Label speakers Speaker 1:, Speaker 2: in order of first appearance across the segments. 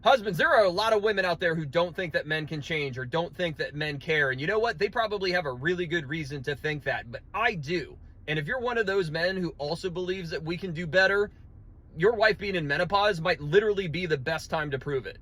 Speaker 1: Husbands, there are a lot of women out there who don't think that men can change or don't think that men care. And you know what? They probably have a really good reason to think that, but I do. And if you're one of those men who also believes that we can do better, your wife being in menopause might literally be the best time to prove it.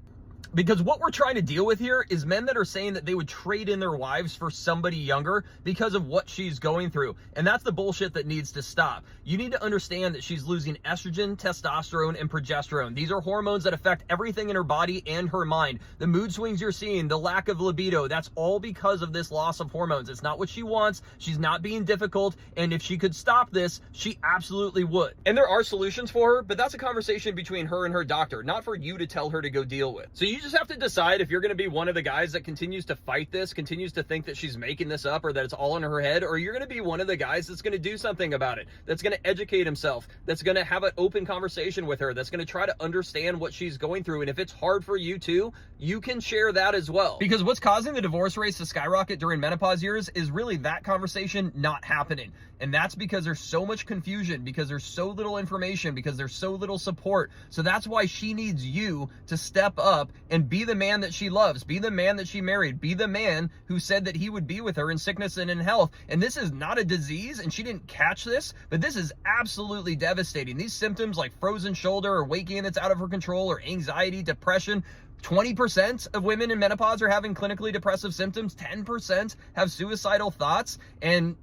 Speaker 1: Because what we're trying to deal with here is men that are saying that they would trade in their wives for somebody younger because of what she's going through. And that's the bullshit that needs to stop. You need to understand that she's losing estrogen, testosterone, and progesterone. These are hormones that affect everything in her body and her mind. The mood swings you're seeing, the lack of libido, that's all because of this loss of hormones. It's not what she wants. She's not being difficult. And if she could stop this, she absolutely would. And there are solutions for her, but that's a conversation between her and her doctor, not for you to tell her to go deal with. So you just have to decide if you're going to be one of the guys that continues to fight this, continues to think that she's making this up or that it's all in her head, or you're going to be one of the guys that's going to do something about it, that's going to educate himself, that's going to have an open conversation with her, that's going to try to understand what she's going through. And if it's hard for you too, you can share that as well. Because what's causing the divorce rates to skyrocket during menopause years is really that conversation not happening. And that's because there's so much confusion, because there's so little information, because there's so little support. So that's why she needs you to step up and be the man that she loves, be the man that she married, be the man who said that he would be with her in sickness and in health. And this is not a disease, and she didn't catch this, but this is absolutely devastating. These symptoms like frozen shoulder or weight gain that's out of her control or anxiety, depression, 20% of women in menopause are having clinically depressive symptoms, 10% have suicidal thoughts, and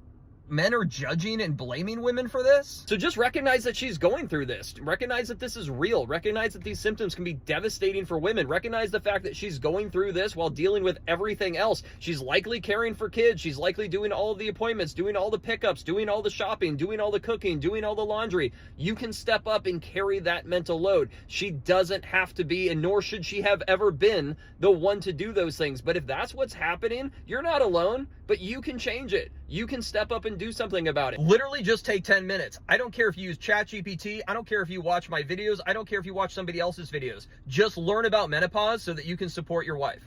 Speaker 1: men are judging and blaming women for this. So just recognize that she's going through this. Recognize that this is real. Recognize that these symptoms can be devastating for women. Recognize the fact that she's going through this while dealing with everything else. She's likely caring for kids. She's likely doing all of the appointments, doing all the pickups, doing all the shopping, doing all the cooking, doing all the laundry. You can step up and carry that mental load. She doesn't have to be, and nor should she have ever been, the one to do those things. But if that's what's happening, you're not alone, but you can change it. You can step up and do something about it. Literally just take 10 minutes. I don't care if you use ChatGPT. I don't care if you watch my videos. I don't care if you watch somebody else's videos. Just learn about menopause so that you can support your wife.